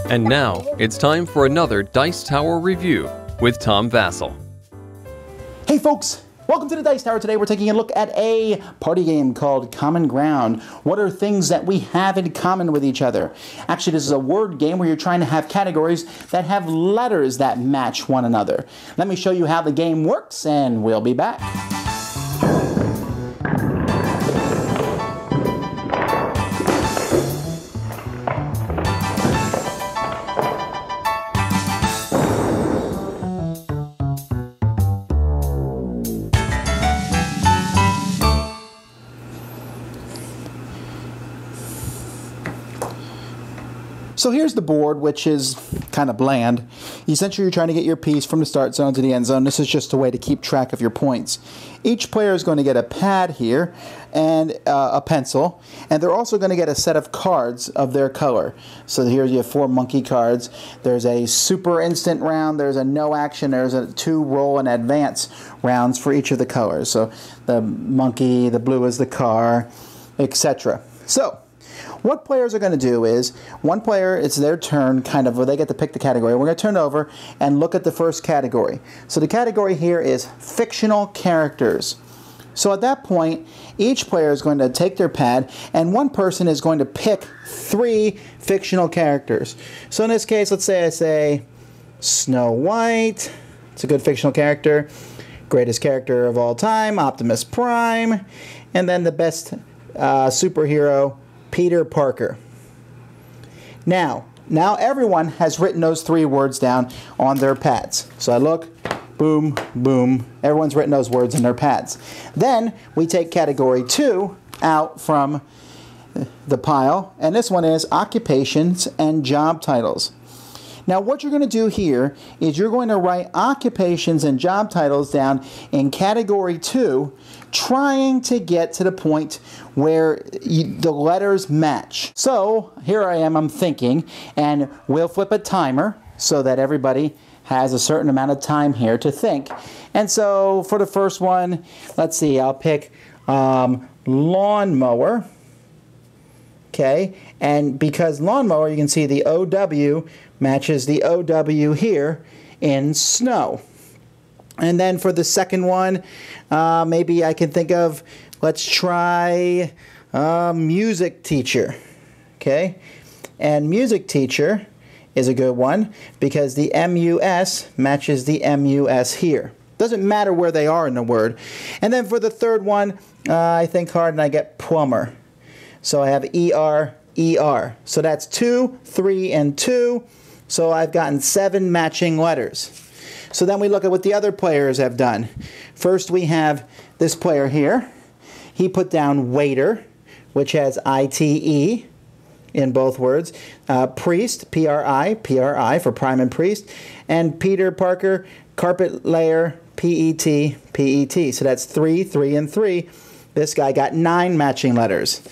And now, it's time for another Dice Tower review with Tom Vasel. Hey folks, welcome to the Dice Tower. Today we're taking a look at a party game called Common Ground. What are things that we have in common with each other? Actually, this is a word game where you're trying to have categories that have letters that match one another. Let me show you how the game works and we'll be back. So here's the board, which is kind of bland. Essentially, you're trying to get your piece from the start zone to the end zone. This is just a way to keep track of your points. Each player is going to get a pad here and a pencil, and they're also going to get a set of cards of their color. So here you have 4 monkey cards. There's a super instant round, there's a no action, there's a 2 roll and advance rounds for each of the colors. So the monkey, the blue is the car, etc. So what players are going to do is, one player, it's their turn, kind of, where they get to pick the category. We're going to turn over and look at the first category. So the category here is fictional characters. So at that point, each player is going to take their pad, and one person is going to pick 3 fictional characters. So in this case, let's say I say Snow White. It's a good fictional character. Greatest character of all time, Optimus Prime. And then the best superhero, Peter Parker. Now everyone has written those 3 words down on their pads. So I look, boom, boom. Everyone's written those words in their pads. Then we take category 2 out from the pile, and this one is occupations and job titles. Now what you're going to do here is you're going to write occupations and job titles down in category 2, trying to get to the point where the letters match. So here I am, I'm thinking, and we'll flip a timer so that everybody has a certain amount of time here to think. And so for the first one, let's see, I'll pick lawnmower. Okay, and because lawnmower, you can see the OW matches the OW here in snow. And then for the second one, maybe I can think of, let's try music teacher. Okay, and music teacher is a good one because the MUS matches the MUS here. Doesn't matter where they are in the word. And then for the third one, I think hard and I get plumber. So I have ER, ER. So that's 2, 3, and 2. So I've gotten 7 matching letters. So then we look at what the other players have done. First we have this player here. He put down waiter, which has ITE in both words. Priest, PRI, PRI for prime and priest. And Peter Parker, carpet layer, PET, PET. So that's 3, 3, and 3. This guy got 9 matching letters.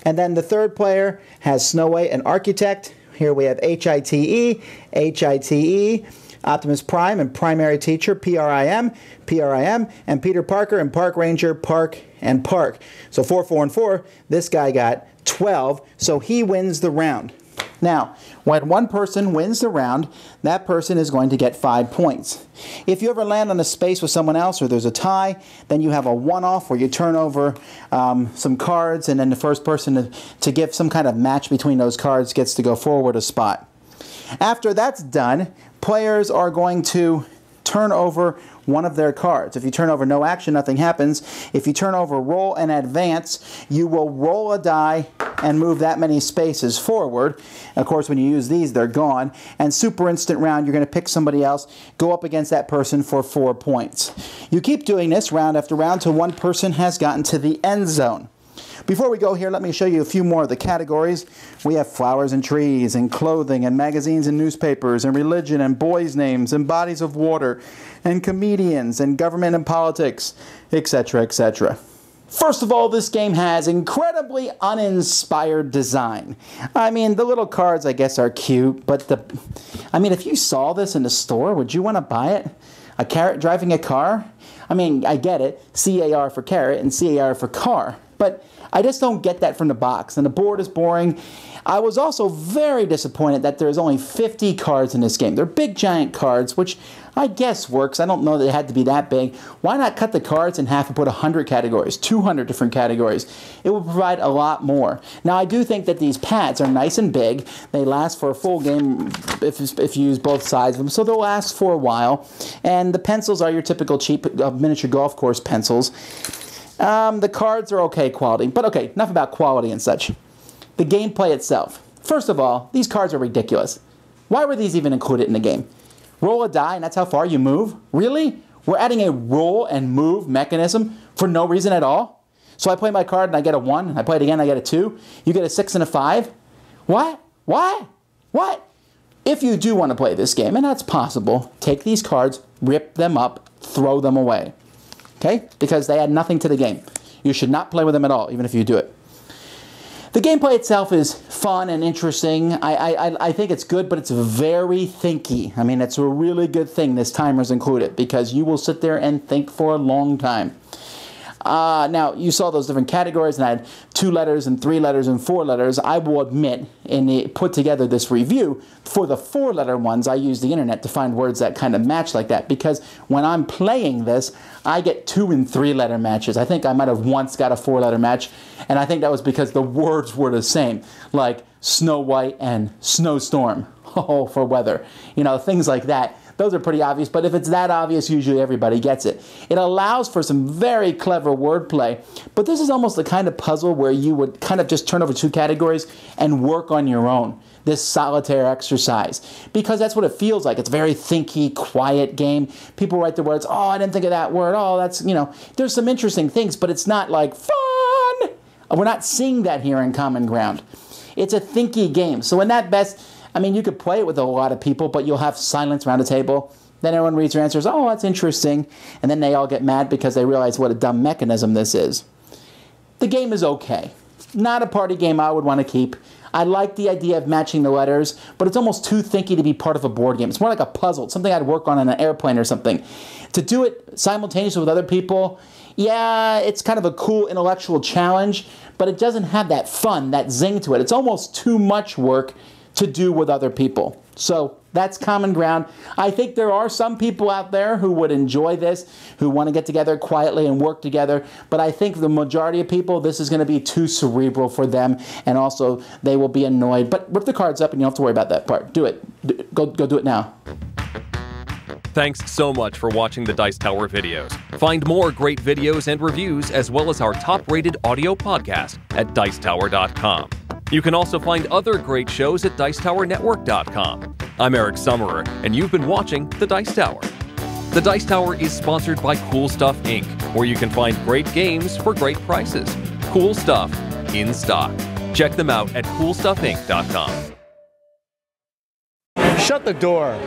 And then the third player has Snow White, an architect. Here we have HITE, HITE, Optimus Prime and primary teacher, PRIM, PRIM, and Peter Parker and park ranger, park and park. So 4, 4, and 4, this guy got 12, so he wins the round. Now, when one person wins the round, that person is going to get 5 points. If you ever land on a space with someone else or there's a tie, then you have a one-off where you turn over some cards, and then the first person to give some kind of match between those cards gets to go forward a spot. After that's done, players are going to turn over one of their cards. If you turn over no action, nothing happens. If you turn over roll and advance, you will roll a die and move that many spaces forward. Of course, when you use these, they're gone. And super instant round, you're going to pick somebody else, go up against that person for 4 points. You keep doing this round after round till one person has gotten to the end zone. Before we go here, let me show you a few more of the categories. We have flowers and trees, and clothing, and magazines and newspapers, and religion, and boys' names, and bodies of water, and comedians, and government and politics, etc., etc. First of all, this game has incredibly uninspired design. I mean, the little cards, I guess, are cute, but if you saw this in the store, would you want to buy it? A carrot driving a car? I mean, I get it. C-A-R for carrot and C-A-R for car. But I just don't get that from the box. And the board is boring. I was also very disappointed that there's only 50 cards in this game. They're big, giant cards, which I guess works. I don't know that it had to be that big. Why not cut the cards in half and put 100 categories, 200 different categories? It would provide a lot more. Now, I do think that these pads are nice and big. They last for a full game if you use both sides of them, so they'll last for a while. And the pencils are your typical cheap miniature golf course pencils. The cards are okay quality. But okay, enough about quality and such. The gameplay itself. First of all, these cards are ridiculous. Why were these even included in the game? Roll a die and that's how far you move? Really? We're adding a roll and move mechanism for no reason at all? So I play my card and I get a 1, I play it again, I get a 2, you get a 6 and a 5? What? What? What? If you do want to play this game, and that's possible, take these cards, rip them up, throw them away. Okay? Because they add nothing to the game. You should not play with them at all, even if you do it. The gameplay itself is fun and interesting. I think it's good, but it's very thinky. I mean, it's a really good thing this timer's included, because you will sit there and think for a long time. Now, you saw those different categories, and I had 2 letters and 3 letters and 4 letters. I will admit, put together this review, for the 4-letter ones, I used the internet to find words that kind of match like that, because when I'm playing this, I get 2 and 3-letter matches. I think I might have once got a 4-letter match, and I think that was because the words were the same, like Snow White and snowstorm, for weather. You know, things like that. Those are pretty obvious, but if it's that obvious, usually everybody gets it. It allows for some very clever wordplay, but this is almost the kind of puzzle where you would kind of just turn over 2 categories and work on your own, this solitaire exercise, because that's what it feels like. It's a very thinky, quiet game. People write the words, oh, I didn't think of that word, oh, that's, you know, there's some interesting things, but it's not like fun. We're not seeing that here in Common Ground. It's a thinky game, so in that best, I mean, you could play it with a lot of people, but you'll have silence around the table. Then everyone reads their answers, oh, that's interesting. And then they all get mad because they realize what a dumb mechanism this is. The game is okay. Not a party game I would want to keep. I like the idea of matching the letters, but it's almost too thinky to be part of a board game. It's more like a puzzle, something I'd work on an airplane or something. To do it simultaneously with other people, yeah, it's kind of a cool intellectual challenge, but it doesn't have that fun, that zing to it. It's almost too much work to do with other people. So that's Common Ground. I think there are some people out there who would enjoy this, who want to get together quietly and work together, but I think the majority of people, this is going to be too cerebral for them, and also they will be annoyed. But rip the cards up and you don't have to worry about that part. Do it. Go do it now. Thanks so much for watching the Dice Tower videos. Find more great videos and reviews, as well as our top-rated audio podcast at Dicetower.com. You can also find other great shows at Dicetowernetwork.com. I'm Eric Summerer, and you've been watching The Dice Tower. The Dice Tower is sponsored by Cool Stuff Inc., where you can find great games for great prices. Cool stuff in stock. Check them out at CoolStuffInc.com. Shut the door.